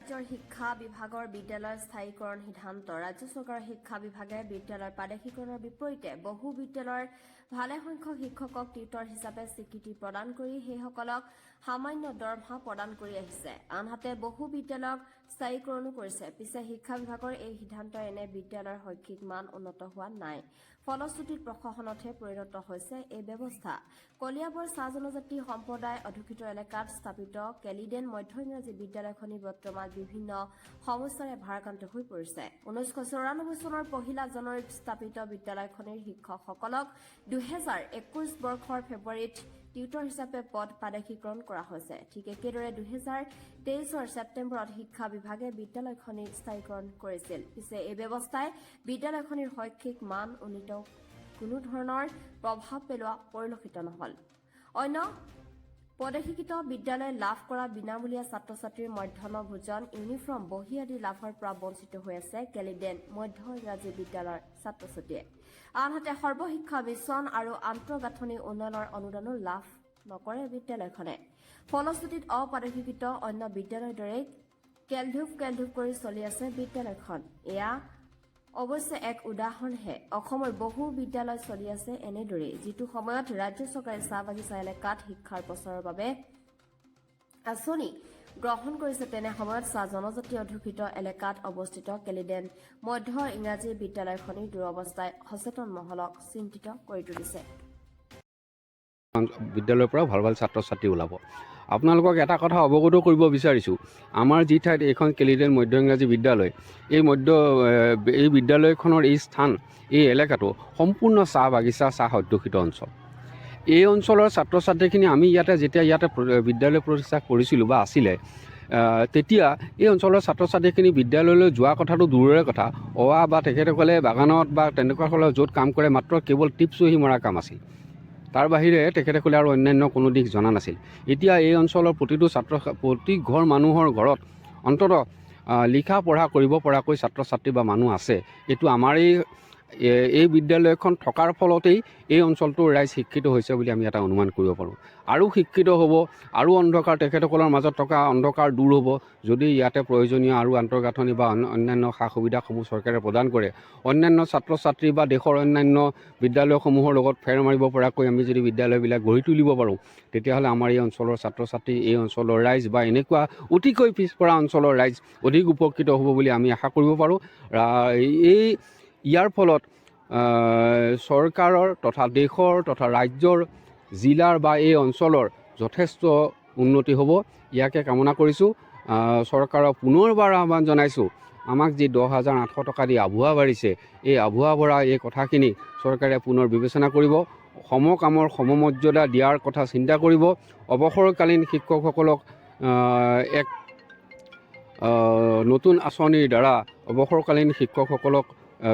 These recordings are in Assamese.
ৰাজ্যৰ শিক্ষা বিভাগৰ বিদ্যালয়ৰ স্থায়ীকৰণ সিদ্ধান্ত ৰাজ্য চৰকাৰৰ শিক্ষা বিভাগে বিদ্যালয়ৰ প্ৰাদেশিকৰণৰ বিপৰীতে বহু বিদ্যালয়ৰ ভালেসংখ্যক শিক্ষকক টিউটৰ হিচাপে স্বীকৃতি প্ৰদান কৰি সেইসকলক সামান্য দৰমহা প্ৰদান কৰি আহিছে আনহাতে বহু বিদ্যালয়ক স্থায়ীকৰণো কৰিছে পিছে শিক্ষা বিভাগৰ এই সিদ্ধান্তই এনে বিদ্যালয়ৰ শৈক্ষিক মান উন্নত হোৱা নাই ফলশ্ৰুতিত প্ৰশাসনতহে পৰিণত হৈছে এই ব্যৱস্থা কলিয়াবৰ চাহ জনজাতি সম্প্ৰদায় অধ্যুষিত এলেকাত স্থাপিত কেলিডেন মধ্য ইংৰাজী বিদ্যালয়খনি বৰ্তমান বিভিন্ন সমস্যাৰে ভাৰাক্ৰান্ত হৈ পৰিছে 1994 চনৰ 1 জানুৱাৰীত স্থাপিত বিদ্যালয়খনিৰ শিক্ষকসকলক 2021 বৰ্ষৰ ফেব্ৰুৱাৰীত টিউটৰ হিচাপে পদ প্ৰাদেশিকৰণ কৰা হৈছে ঠিক একেদৰে 2023 ছেপ্টেম্বৰত শিক্ষা বিভাগে বিদ্যালয়খনিক স্থায়ীকৰণ কৰিছিল পিছে এই ব্যৱস্থাই বিদ্যালয়খনিৰ শৈক্ষিক মান উন্নীত কোনো ধৰণৰ প্ৰভাৱ পেলোৱা পৰিলক্ষিত নহল অন্য পদশীকৃত বিদ্যালয়ে লাভ কৰা বিনামূলীয়া ছাত্ৰ ছাত্ৰীৰ মধ্যাহ্ন ভোজন ইউনিফৰ্ম বহি আদি লাভৰ পৰা বঞ্চিত হৈ আছে কেলিডেন মধ্য ইংৰাজী বিদ্যালয়ৰ ছাত্ৰ ছাত্ৰীয়ে আনহাতে সৰ্বশিক্ষা মিছন আৰু আন্তঃগাঁথনি উন্নয়নৰ অনুদানো লাভ নকৰে বিদ্যালয়খনে ফলশ্ৰুতিত অপদশীকৃত অন্য বিদ্যালয়ৰ দৰে কেলধুপ কৰি চলি আছে বিদ্যালয়খন এয়া অৱশ্যে এক উদাহৰণহে অসমৰ বহু বিদ্যালয় চলি আছে এনেদৰে যিটো সময়ত ৰাজ্য চৰকাৰে চাহ বাগিচা এলেকাত শিক্ষাৰ প্ৰচাৰৰ বাবে আঁচনি গ্ৰহণ কৰিছে তেনে সময়ত চাহ জনজাতি অধ্যুষিত এলেকাত অৱস্থিত কেলিডেন মধ্য ইংৰাজী বিদ্যালয়খনিৰ দুৰৱস্থাই সচেতন মহলক চিন্তিত কৰি তুলিছে বিদ্যালয়ৰ পৰা ভাল ভাল ছাত্ৰ ছাত্ৰী ওলাব আপোনালোকক এটা কথা অৱগত কৰিব বিচাৰিছোঁ আমাৰ যি ঠাইত এইখন কেলিডেন মধ্য ইংৰাজী বিদ্যালয় এই বিদ্যালয়খনৰ এই স্থান এই এলেকাটো সম্পূৰ্ণ চাহ বাগিচা চাহ অধ্যুষিত অঞ্চল এই অঞ্চলৰ ছাত্ৰ ছাত্ৰীখিনি আমি যেতিয়া ইয়াতে বিদ্যালয় প্ৰতিষ্ঠা কৰিছিলোঁ বা আছিলে তেতিয়া এই অঞ্চলৰ ছাত্ৰ ছাত্ৰীখিনি বিদ্যালয়লৈ যোৱা কথাটো দূৰৰে কথা অহা বা তেখেতসকলে বাগানত বা তেনেকুৱা হ'লে য'ত কাম কৰে মাত্ৰ কেৱল টিপ চহী মৰা কাম আছিল তাৰ বাহিৰে তেখেতসকলে আৰু অন্যান্য কোনো দিশ জনা নাছিল এতিয়া এই অঞ্চলৰ প্ৰতি ঘৰ মানুহৰ ঘৰত অন্ততঃ লিখা পঢ়া কৰিব পৰাকৈ ছাত্ৰ ছাত্ৰী বা মানুহ আছে এইটো আমাৰ এই বিদ্যালয়খন থকাৰ ফলতেই এই অঞ্চলটোৰ ৰাইজ শিক্ষিত হৈছে বুলি আমি এটা অনুমান কৰিব পাৰোঁ আৰু শিক্ষিত হ'ব আৰু অন্ধকাৰ তেখেতসকলৰ মাজত থকা অন্ধকাৰ দূৰ হ'ব যদি ইয়াতে প্ৰয়োজনীয় আৰু আন্তঃগাঁথনি বা অন্যান্য সা সুবিধাসমূহ চৰকাৰে প্ৰদান কৰে অন্যান্য ছাত্ৰ ছাত্ৰী বা দেশৰ অন্যান্য বিদ্যালয়সমূহৰ লগত ফেৰ মাৰিব পৰাকৈ আমি যদি বিদ্যালয়বিলাক গঢ়ি তুলিব পাৰোঁ তেতিয়াহ'লে আমাৰ এই অঞ্চলৰ ছাত্ৰ ছাত্ৰী এই অঞ্চলৰ ৰাইজ বা এনেকুৱা অতিকৈ পিছপৰা অঞ্চলৰ ৰাইজ অধিক উপকৃত হ'ব বুলি আমি আশা কৰিব পাৰোঁ ইয়াৰ ফলত চৰকাৰৰ তথা দেশৰ তথা ৰাজ্যৰ জিলাৰ বা এই অঞ্চলৰ যথেষ্ট উন্নতি হ'ব ইয়াকে কামনা কৰিছোঁ চৰকাৰক পুনৰবাৰ আহ্বান জনাইছোঁ আমাক যি 10,800 টকা দি আভুৱা বাঢ়িছে এই আভুৱা ভৰা এই কথাখিনি চৰকাৰে পুনৰ বিবেচনা কৰিব সমকামৰ সমমৰ্যাদা দিয়াৰ কথা চিন্তা কৰিব অৱসৰকালীন শিক্ষকসকলক এক নতুন আঁচনিৰ দ্বাৰা অৱসৰকালীন শিক্ষকসকলক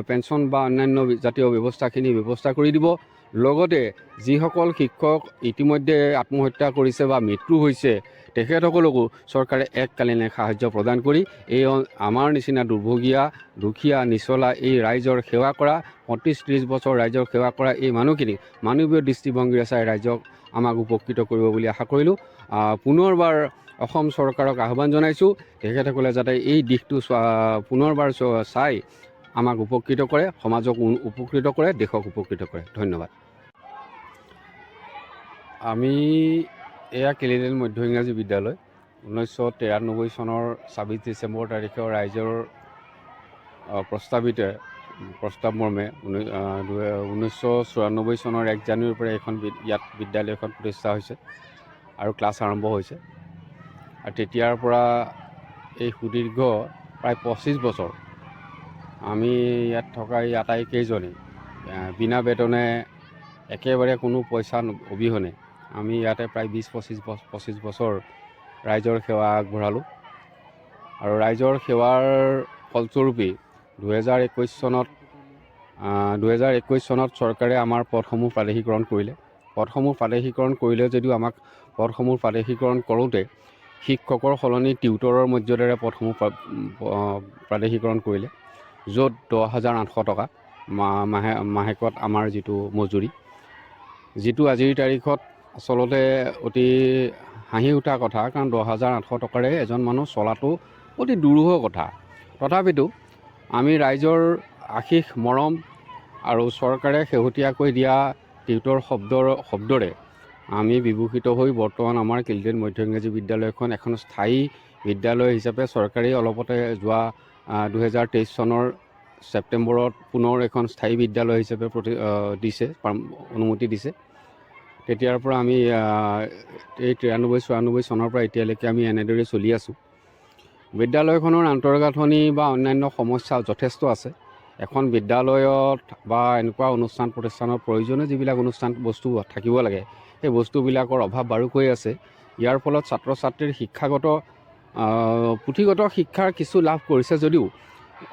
পেঞ্চন বা অন্যান্য জাতীয় ব্যৱস্থা কৰি দিব লগতে যিসকল শিক্ষক ইতিমধ্যে আত্মহত্যা কৰিছে বা মৃত্যু হৈছে তেখেতসকলকো চৰকাৰে এককালীন সাহায্য প্ৰদান কৰি এই আমাৰ নিচিনা দুৰ্ভগীয়া দুখীয়া নিচলা এই ৰাইজৰ সেৱা কৰা 35-30 বছৰ ৰাইজৰ সেৱা কৰা এই মানুহখিনি মানৱীয় দৃষ্টিভংগীৰে চাই ৰাইজক আমাক উপকৃত কৰিব বুলি আশা কৰিলোঁ পুনৰবাৰ অসম চৰকাৰক আহ্বান জনাইছোঁ তেখেতসকলে যাতে এই দিশটো পুনৰবাৰ চাই আমাক উপকৃত কৰে সমাজক উপকৃত কৰে দেশক উপকৃত কৰে ধন্যবাদ আমি এয়া কেলিডেন মধ্য ইংৰাজী বিদ্যালয় 1993 চনৰ 26 ডিচেম্বৰ তাৰিখে ৰাইজৰ প্ৰস্তাৱ মৰ্মে 1994 চনৰ 1 জানুৱাৰীৰ পৰা ইয়াত বিদ্যালয়খন প্ৰতিষ্ঠা হৈছে আৰু ক্লাছ আৰম্ভ হৈছে আৰু তেতিয়াৰ পৰা এই সুদীৰ্ঘ প্ৰায় 25 বছৰ আমি ইয়াত থকা এই আটাইকেইজনে বিনা বেতনে একেবাৰে কোনো পইচা অবিহনে আমি ইয়াতে প্ৰায় 20-25 বছৰ ৰাইজৰ সেৱা আগবঢ়ালোঁ আৰু ৰাইজৰ সেৱাৰ ফলস্বৰূপে 2021 চনত চৰকাৰে আমাৰ পদসমূহ প্ৰাদেশিকৰণ কৰিলে যদিও আমাক পদসমূহ প্ৰাদেশিকৰণ কৰোঁতে শিক্ষকৰ সলনি টিউটৰৰ মৰ্যাদাৰে পদসমূহ প্ৰাদেশিকৰণ কৰিলে য'ত 10,800 টকা মাহেকত আমাৰ যিটো মজুৰি যিটো আজিৰ তাৰিখত আচলতে অতি হাঁহি উঠা কথা কাৰণ 10,800 টকাৰে এজন মানুহ চলাটো অতি দুৰূহ কথা। তথাপিতো আমি ৰাইজৰ আশীষ মৰম আৰু চৰকাৰে শেহতীয়াকৈ দিয়া টিউটৰ শব্দৰে আমি বিভূষিত হৈ বৰ্তমান আমাৰ কিলডেন মধ্য ইংৰাজী বিদ্যালয়খন এখন স্থায়ী বিদ্যালয় হিচাপে চৰকাৰে অলপতে যোৱা 2023 চনৰ ছেপ্টেম্বৰত পুনৰ এখন স্থায়ী বিদ্যালয় হিচাপে অনুমতি দিছে। তেতিয়াৰ পৰা আমি এই 93-94 চনৰ পৰা এতিয়ালৈকে আমি এনেদৰে চলি আছোঁ। বিদ্যালয়খনৰ আন্তঃগাঁথনি বা অন্যান্য সমস্যা যথেষ্ট আছে। এখন বিদ্যালয়ত বা এনেকুৱা অনুষ্ঠান প্ৰতিষ্ঠানৰ প্ৰয়োজনীয় যিবিলাক বস্তু থাকিব লাগে, সেই বস্তুবিলাকৰ অভাৱ বাৰুকৈ আছে। ইয়াৰ ফলত ছাত্ৰ ছাত্ৰীৰ পুথিগত শিক্ষাৰ কিছু লাভ কৰিছে যদিও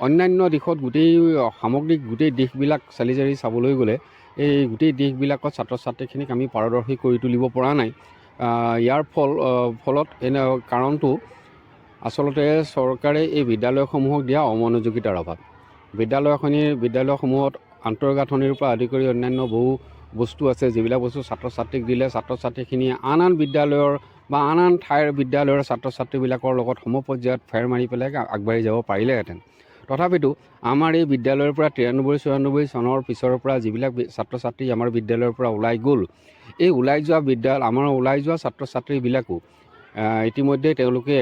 অন্যান্য দিশত সামগ্ৰিক গোটেই দিশবিলাক চালি জাৰি চাবলৈ গ'লে এই গোটেই দিশবিলাকত ছাত্ৰ ছাত্ৰীখিনিক আমি পাৰদৰ্শী কৰি তুলিব পৰা নাই। ইয়াৰ ফলত কাৰণটো আচলতে চৰকাৰে এই বিদ্যালয়সমূহক দিয়া অমনোযোগিতাৰ অভাৱ। বিদ্যালয়সমূহত আন্তঃগাঁথনিৰ পৰা আদি কৰি অন্যান্য বহু বস্তু আছে, যিবিলাক বস্তু ছাত্ৰ ছাত্ৰীক দিলে ছাত্ৰ ছাত্ৰীখিনিয়ে আন বিদ্যালয়ৰ বা আন ঠাইৰ বিদ্যালয়ৰ ছাত্ৰ ছাত্ৰীবিলাকৰ লগত সমপৰ্যায়ত ফেৰ মাৰি পেলাই আগবাঢ়ি যাব পাৰিলেহেঁতেন। তথাপিতো আমাৰ এই বিদ্যালয়ৰ পৰা 93-94 চনৰ পিছৰ পৰা যিবিলাক ছাত্ৰ ছাত্ৰী আমাৰ বিদ্যালয়ৰ পৰা ওলাই গ'ল, এই ওলাই যোৱা ছাত্ৰ ছাত্ৰীবিলাকো ইতিমধ্যে তেওঁলোকে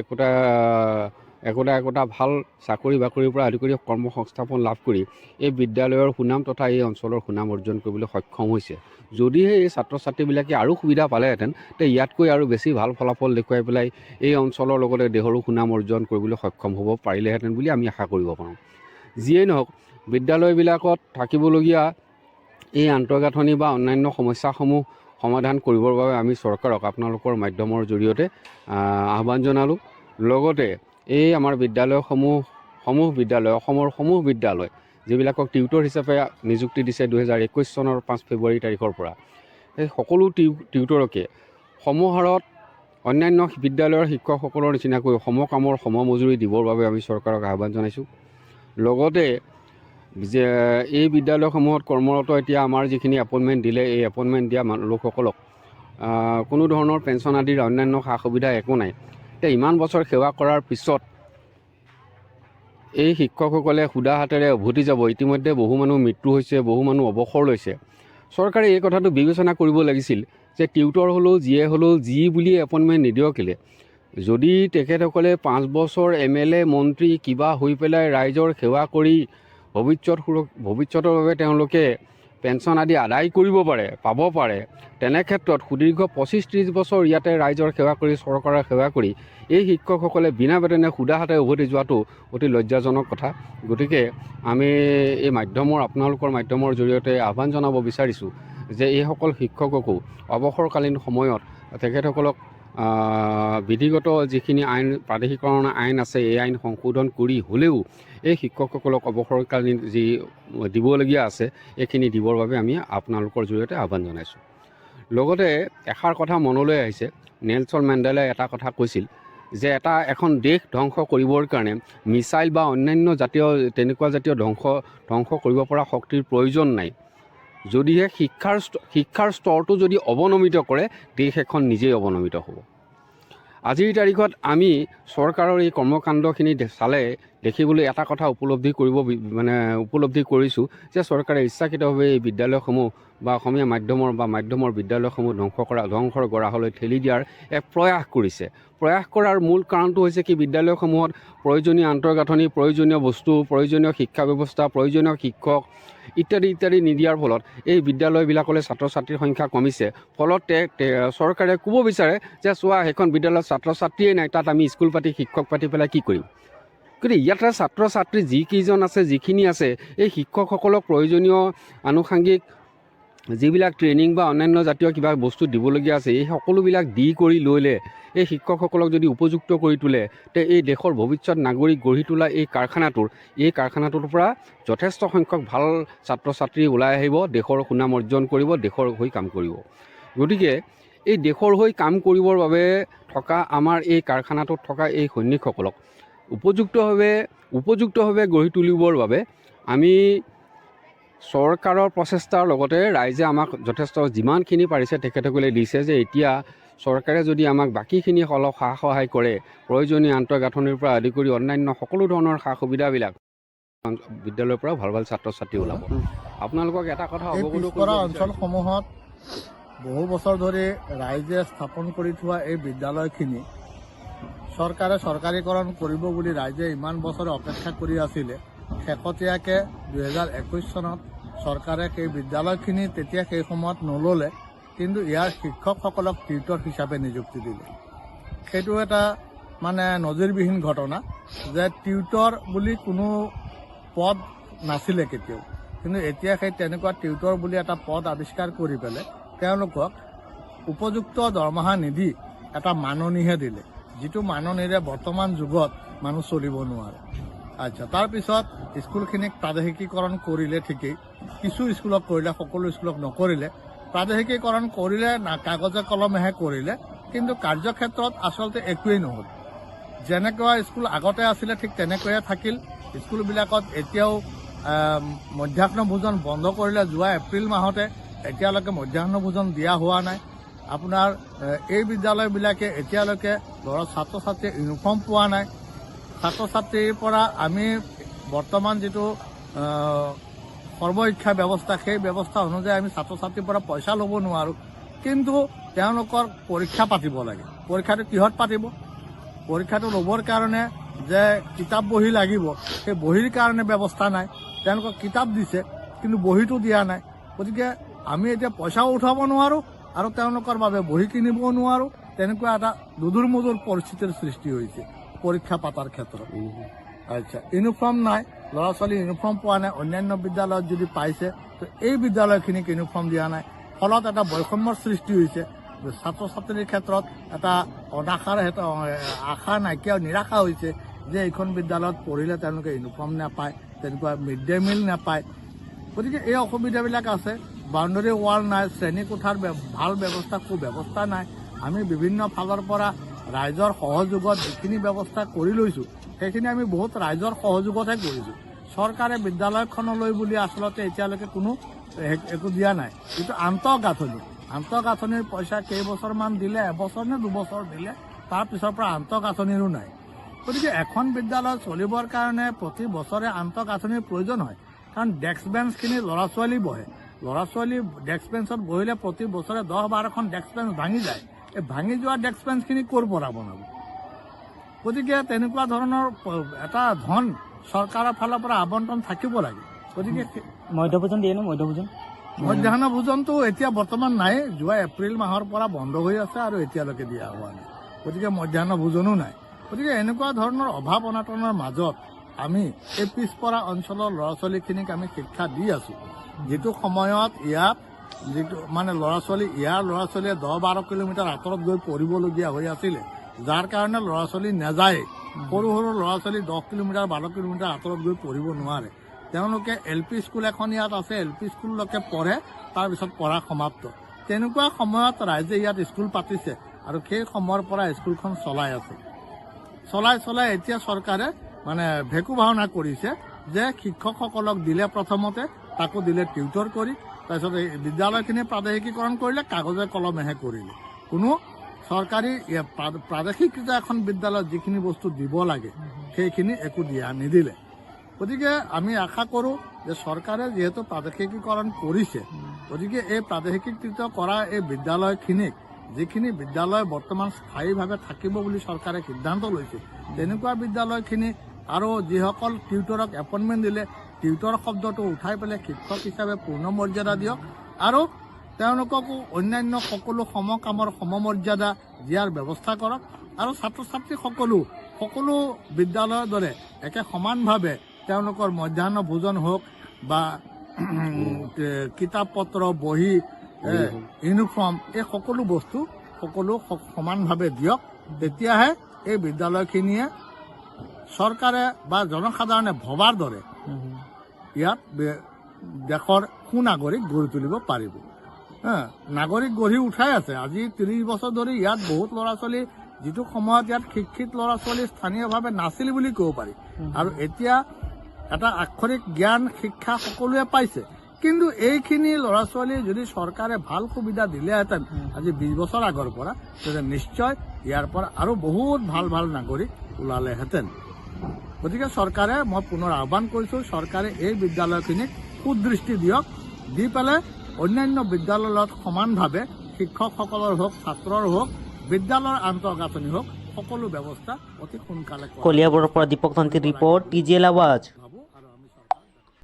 একোটা ভাল চাকৰি বাকৰিৰ পৰা আদি কৰি কৰ্মসংস্থাপন লাভ কৰি এই বিদ্যালয়ৰ সুনাম তথা এই অঞ্চলৰ সুনাম অৰ্জন কৰিবলৈ সক্ষম হৈছে। যদিহে এই ছাত্ৰ ছাত্ৰীবিলাকে আৰু সুবিধা পালেহেঁতেন, তে ইয়াতকৈ আৰু বেছি ভাল ফলাফল দেখুৱাই পেলাই এই অঞ্চলৰ লগতে দেশৰো সুনাম অৰ্জন কৰিবলৈ সক্ষম হ'ব পাৰিলেহেঁতেন বুলি আমি আশা কৰিব পাৰোঁ। যিয়েই নহওক, বিদ্যালয়বিলাকত থাকিবলগীয়া এই আন্তঃগাঁথনি বা অন্যান্য সমস্যাসমূহ সমাধান কৰিবৰ বাবে আমি চৰকাৰক আপোনালোকৰ মাধ্যমৰ জৰিয়তে আহ্বান জনালোঁ। লগতে এই আমাৰ অসমৰ সমূহ বিদ্যালয় যিবিলাকক টিউটৰ হিচাপে নিযুক্তি দিছে 2021 চনৰ 5 ফেব্ৰুৱাৰী তাৰিখৰ পৰা, সেই সকলো টিউটৰকে সমহাৰত অন্যান্য বিদ্যালয়ৰ শিক্ষকসকলৰ নিচিনাকৈ সমকামৰ সমমজুৰি দিবৰ বাবে আমি চৰকাৰক আহ্বান জনাইছোঁ। লগতে যে এই বিদ্যালয়সমূহত কৰ্মৰত এতিয়া আমাৰ যিখিনি এপইণ্টমেণ্ট দিলে, এই এপইণ্টমেণ্ট দিয়া লোকসকলক কোনো ধৰণৰ পেঞ্চন আদিৰ অন্যান্য সা সুবিধা একো নাই। এতিয়া ইমান বছৰ সেৱা কৰাৰ পিছত এই শিক্ষকসকলে সুদা হাতেৰে উভতি যাব। ইতিমধ্যে বহু মানুহ মৃত্যু হৈছে, বহু মানুহ অৱসৰ লৈছে। চৰকাৰে এই কথাটো বিবেচনা কৰিব লাগিছিল যে টিউটৰ হ'লেও যিয়ে হ'লেও যি বুলি এপইণ্টমেণ্ট নিদিয়ক কেলে, যদি তেখেতসকলে 5 বছৰ MLA মন্ত্ৰী কিবা হৈ পেলাই ৰাইজৰ সেৱা কৰি ভৱিষ্যতৰ বাবে তেওঁলোকে পেঞ্চন আদি আদায় কৰিব পাব পাৰে, তেনে ক্ষেত্ৰত সুদীৰ্ঘ 25-30 বছৰ ইয়াতে ৰাইজৰ সেৱা কৰি চৰকাৰৰ সেৱা কৰি এই শিক্ষকসকলে বিনা বেতনে সুদা হাতে উভতি যোৱাটো অতি লজ্জাজনক কথা। গতিকে আমি এই আপোনালোকৰ মাধ্যমৰ জৰিয়তে আহ্বান জনাব বিচাৰিছোঁ যে এইসকল শিক্ষককো অৱসৰকালীন সময়ত তেখেতসকলক বিধিগত যিখিনি প্ৰাদেশিকৰণ আইন আছে, এই আইন সংশোধন কৰি হ'লেও এই শিক্ষকসকলক অৱসৰকালীন যি দিবলগীয়া আছে এইখিনি দিবৰ বাবে আমি আপোনালোকৰ জৰিয়তে আহ্বান জনাইছোঁ। লগতে এষাৰ কথা মনলৈ আহিছে, নেলছন মেণ্ডেলাই এটা কথা কৈছিল যে এখন দেশ ধ্বংস কৰিবৰ কাৰণে মিছাইল বা অন্যান্য তেনেকুৱা জাতীয় ধ্বংস কৰিব পৰা শক্তিৰ প্ৰয়োজন নাই। যদিহে শিক্ষাৰ স্তৰটো যদি অৱনমিত কৰে, দেশ এখন নিজেই অৱনমিত হ'ব। আজিৰ তাৰিখত আমি চৰকাৰৰ এই কৰ্মকাণ্ডখিনি চালে দেখিবলৈ এটা কথা উপলব্ধি কৰিছোঁ যে চৰকাৰে ইচ্ছাকৃতভাৱে এই বিদ্যালয়সমূহ বা অসমীয়া মাধ্যমৰ বিদ্যালয়সমূহ ধ্বংসৰ গৰাহলৈ ঠেলি দিয়াৰ এক প্ৰয়াস কৰিছে। প্ৰয়াস কৰাৰ মূল কাৰণটো হৈছে কি, বিদ্যালয়সমূহত প্ৰয়োজনীয় আন্তঃগাঁথনি, প্ৰয়োজনীয় বস্তু, প্ৰয়োজনীয় শিক্ষা ব্যৱস্থা, প্ৰয়োজনীয় শিক্ষক ইত্যাদি নিদিয়াৰ ফলত এই বিদ্যালয়বিলাকলৈ ছাত্ৰ ছাত্ৰীৰ সংখ্যা কমিছে। ফলত চৰকাৰে ক'ব বিচাৰে যে চোৱা, সেইখন বিদ্যালয়ত ছাত্ৰ ছাত্ৰীয়ে নাই, তাত আমি স্কুল পাতি শিক্ষক পাতি পেলাই কি কৰিম। গতিকে ইয়াতে ছাত্ৰ ছাত্ৰী যিকেইজন আছে, যিখিনি আছে, এই শিক্ষকসকলক প্ৰয়োজনীয় আনুষাংগিক যিবিলাক ট্ৰেইনিং বা অন্যান্য জাতীয় কিবা বস্তু দিবলগীয়া আছে, এই সকলোবিলাক দি কৰি লৈলে এই শিক্ষকসকলক যদি উপযুক্ত কৰি তোলে, তে এই দেশৰ ভৱিষ্যত নাগৰিক গঢ়ি তোলা এই কাৰখানাটোৰ পৰা যথেষ্ট সংখ্যক ভাল ছাত্ৰ ছাত্ৰী ওলাই আহিব, দেশৰ সুনাম অৰ্জন কৰিব, দেশৰ হৈ কাম কৰিব। গতিকে এই দেশৰ হৈ কাম কৰিবৰ বাবে থকা আমাৰ এই কাৰখানাটোত থকা এই সৈনিকসকলক উপযুক্তভাৱে গঢ়ি তুলিবৰ বাবে আমি চৰকাৰৰ প্ৰচেষ্টাৰ লগতে ৰাইজে আমাক যথেষ্ট যিমানখিনি পাৰিছে তেখেতসকলে দিছে যে এতিয়া চৰকাৰে যদি আমাক বাকীখিনি অলপ সা সহায় কৰে, প্ৰয়োজনীয় আন্তঃগাঁথনিৰ পৰা আদি কৰি অন্যান্য সকলো ধৰণৰ সা সুবিধাবিলাক বিদ্যালয়ৰ পৰা ভাল ভাল ছাত্ৰ ছাত্ৰী ওলাব। আপোনালোকক এটা কথা এই অৱগত পিছপৰা কৰিব অঞ্চলসমূহত বহু বছৰ ধৰি ৰাইজে স্থাপন কৰি থোৱা এই বিদ্যালয়খিনি চৰকাৰে চৰকাৰীকৰণ কৰিব বুলি ৰাইজে ইমান বছৰে অপেক্ষা কৰি আছিলে। শেহতীয়াকৈ 2021 চনত চৰকাৰে সেই বিদ্যালয়খিনি তেতিয়া সেই সময়ত নল'লে, কিন্তু ইয়াৰ শিক্ষকসকলক টিউটৰ হিচাপে নিযুক্তি দিলে। সেইটো এটা মানে নজিৰবিহীন ঘটনা যে টিউটৰ বুলি কোনো পদ নাছিলে কেতিয়াও, কিন্তু এতিয়া সেই তেনেকুৱা টিউটৰ বুলি এটা পদ আৱিষ্কাৰ কৰি পেলাই তেওঁলোকক উপযুক্ত দৰমহা নিদি এটা মাননিহে দিলে, যিটো মাননিৰে বৰ্তমান যুগত মানুহ চলিব নোৱাৰে। আচ্ছা, তাৰপিছত স্কুলখিনিক প্ৰাদেশিকীকৰণ কৰিলে ঠিকেই, কিছু স্কুলক কৰিলে, সকলো স্কুলক নকৰিলে। প্ৰাদেশিকীকৰণ কৰিলে না কাগজে কলমেহে কৰিলে, কিন্তু কাৰ্যক্ষেত্ৰত আচলতে একোৱেই নহ'ল। যেনেকুৱা স্কুল আগতে আছিলে ঠিক তেনেকৈয়ে থাকিল। স্কুলবিলাকত এতিয়াও মধ্যাহ্ন ভোজন বন্ধ কৰিলে যোৱা এপ্ৰিল মাহতে, এতিয়ালৈকে মধ্যাহ্ন ভোজন দিয়া হোৱা নাই। আপোনাৰ এই বিদ্যালয়বিলাকে এতিয়ালৈকে ছাত্ৰ ছাত্ৰীয়ে ইউনিফৰ্ম পোৱা নাই। ছাত্ৰ ছাত্ৰীৰ পৰা আমি বৰ্তমান যিটো সৰ্বশিক্ষা ব্যৱস্থা, সেই ব্যৱস্থা অনুযায়ী আমি ছাত্ৰ ছাত্ৰীৰ পৰা পইচা ল'ব নোৱাৰোঁ, কিন্তু তেওঁলোকৰ পৰীক্ষা পাতিব লাগে। পৰীক্ষাটো কিহত পাতিব? পৰীক্ষাটো ল'বৰ কাৰণে যে কিতাপ বহী লাগিব, সেই বহীৰ কাৰণে ব্যৱস্থা নাই। তেওঁলোকক কিতাপ দিছে কিন্তু বহীটো দিয়া নাই। গতিকে আমি এতিয়া পইচাও উঠাব নোৱাৰোঁ আৰু তেওঁলোকৰ বাবে বহী কিনিবও নোৱাৰোঁ। তেনেকুৱা এটা দুধুৰ মুধুৰ পৰিস্থিতিৰ সৃষ্টি হৈছে পৰীক্ষা পাতাৰ ক্ষেত্ৰত। আচ্ছা, ইউনিফৰ্ম নাই, ল'ৰা ছোৱালী ইউনিফৰ্ম পোৱা নাই। অন্যান্য বিদ্যালয়ত যদি পাইছে, তো এই বিদ্যালয়খিনিক ইউনিফৰ্ম দিয়া নাই। ফলত এটা বৈষম্যৰ সৃষ্টি হৈছে। ছাত্ৰ ছাত্ৰীৰ ক্ষেত্ৰত এটা অনাশাৰ আশা নাইকিয়া, নিৰাশা হৈছে যে এইখন বিদ্যালয়ত পঢ়িলে তেওঁলোকে ইউনিফৰ্ম নাপায়, তেনেকুৱা মিড ডে মিল নাপায়। গতিকে এই অসুবিধাবিলাক আছে। বাউণ্ডেৰী ৱাল নাই, শ্ৰেণীকোঠাৰ ভাল ব্যৱস্থা, সুব্যৱস্থা নাই। আমি বিভিন্ন ফালৰ পৰা ৰাইজৰ সহযোগত যিখিনি ব্যৱস্থা কৰি লৈছোঁ, সেইখিনি আমি বহুত ৰাইজৰ সহযোগতহে কৰিছোঁ। চৰকাৰে বিদ্যালয়খনলৈ বুলি আচলতে এতিয়ালৈকে কোনো একো দিয়া নাই। কিন্তু আন্তঃগাঁথনিৰ পইচা কেইবছৰমান দিলে, এবছৰ নে দুবছৰ দিলে, তাৰ পিছৰ পৰা আন্তঃগাঁথনিৰো নাই। গতিকে এখন বিদ্যালয় চলিবৰ কাৰণে প্ৰতি বছৰে আন্তঃগাঁথনিৰ প্ৰয়োজন হয়। কাৰণ ডেস্ক বেঞ্চখিনি ল'ৰা ছোৱালী বহে, ল'ৰা ছোৱালী ডেস্ক বেঞ্চত বহিলে প্ৰতি বছৰে 10-12খন ডেস্ক বেঞ্চ ভাঙি যায়। এই ভাঙি যোৱা ডেস্ক বেঞ্চখিনি ক'ৰ পৰা বনাব? গতিকে তেনেকুৱা ধৰণৰ এটা ধন চৰকাৰৰ ফালৰ পৰা আবণ্টন থাকিব লাগে। গতিকে মধ্যভোজন দিয়ে ন? মধ্যাহ্ন ভোজনটো এতিয়া বৰ্তমান নাই, যোৱা এপ্ৰিল মাহৰ পৰা বন্ধ হৈ আছে আৰু এতিয়ালৈকে দিয়া হোৱা নাই। গতিকে মধ্যাহ্ন ভোজনো নাই। গতিকে এনেকুৱা ধৰণৰ অভাৱ অনাটনৰ মাজত আমি এই পিছপৰা অঞ্চলৰ ল'ৰা ছোৱালীখিনিক আমি শিক্ষা দি আছোঁ। যিটো সময়ত ইয়াত যিটো মানে ল'ৰা ছোৱালীয়ে 10-12 কিলোমিটাৰ আঁতৰত গৈ পঢ়িবলগীয়া হৈ আছিলে, যাৰ কাৰণে ল'ৰা ছোৱালী নাযায়। সৰু সৰু ল'ৰা ছোৱালী 10 কিলোমিটাৰ 12 কিলোমিটাৰ আঁতৰত গৈ পঢ়িব নোৱাৰে। তেওঁলোকে LP স্কুল এখন ইয়াত আছে, LP স্কুললৈকে পঢ়ে, তাৰপিছত পঢ়া সমাপ্ত। তেনেকুৱা সময়ত ৰাইজে ইয়াত স্কুল পাতিছে আৰু সেই সময়ৰ পৰা স্কুলখন চলাই আছে। চলাই এতিয়া চৰকাৰে মানে ভেকু ভাওনা কৰিছে যে শিক্ষকসকলক দিলে প্ৰথমতে, তাকো দিলে টিউটৰ কৰি, তাৰপিছত এই বিদ্যালয়খিনি প্ৰাদেশিকীকৰণ কৰিলে, কাগজে কলমেহে কৰিলে। কোনো চৰকাৰী প্ৰাদেশিকৃত এখন বিদ্যালয়ত যিখিনি বস্তু দিব লাগে সেইখিনি একো নিদিলে। গতিকে আমি আশা কৰোঁ যে চৰকাৰে যিহেতু প্ৰাদেশিকীকৰণ কৰিছে, গতিকে এই প্ৰাদেশিকীকৃত কৰা এই বিদ্যালয়খিনিক, যিখিনি বিদ্যালয় বৰ্তমান স্থায়ীভাৱে থাকিব বুলি চৰকাৰে সিদ্ধান্ত লৈছে, তেনেকুৱা বিদ্যালয়খিনি আৰু যিসকল টিউটৰক এপইণ্টমেণ্ট দিলে, টিউটৰ শব্দটো উঠাই পেলাই শিক্ষক হিচাপে পূৰ্ণ মৰ্যাদা দিয়ক আৰু তেওঁলোককো অন্যান্য সকলো সমকামৰ সমমৰ্যাদা দিয়াৰ ব্যৱস্থা কৰক। আৰু ছাত্ৰ ছাত্ৰী সকলো বিদ্যালয়ৰ দৰে একে সমানভাৱে তেওঁলোকৰ মধ্যাহ্ন ভোজন হওক বা কিতাপ পত্ৰ, বহী, ইউনিফৰ্ম, এই সকলো বস্তু সমানভাৱে দিয়ক। তেতিয়াহে এই বিদ্যালয়খিনিয়ে চৰকাৰে বা জনসাধাৰণে ভবাৰ দৰে ইয়াত দেশৰ সুনাগৰিক গঢ়ি তুলিব পাৰিব। নাগৰিক গঢ়ি উঠাই আছে। আজি 30 বছৰ ধৰি ইয়াত বহুত ল'ৰা ছোৱালী, যিটো সময়ত ইয়াত শিক্ষিত ল'ৰা ছোৱালী স্থানীয়ভাৱে নাছিল বুলি ক'ব পাৰি, আৰু এতিয়া এটা আক্ষৰিক জ্ঞান শিক্ষা সকলোৱে পাইছে, কিন্তু এইখিনি ল'ৰা ছোৱালী যদি চৰকাৰে ভাল সুবিধা দিলেহেঁতেন আজি 20 বছৰ আগৰ পৰা, তেতিয়া নিশ্চয় ইয়াৰ পৰা আৰু বহুত ভাল ভাল নাগৰিক ওলালেহেঁতেন। গতিকে চৰকাৰে, মই পুনৰ আহ্বান কৰিছোঁ, চৰকাৰে এই বিদ্যালয়খিনিক সুদৃষ্টি দিয়ক, দি পেলাই অন্যান্য বিদ্যালয়ৰ লগত সমানভাৱে শিক্ষকসকলৰ হওক, ছাত্ৰৰ হওক, বিদ্যালয়ৰ আন্তঃগাঁথনি হওক, সকলো ব্যৱস্থা অতি সোনকালে কৰক। কলিয়াবৰৰ পৰা দীপক তান্তিৰ ৰিপৰ্ট, TJL আৱাজ।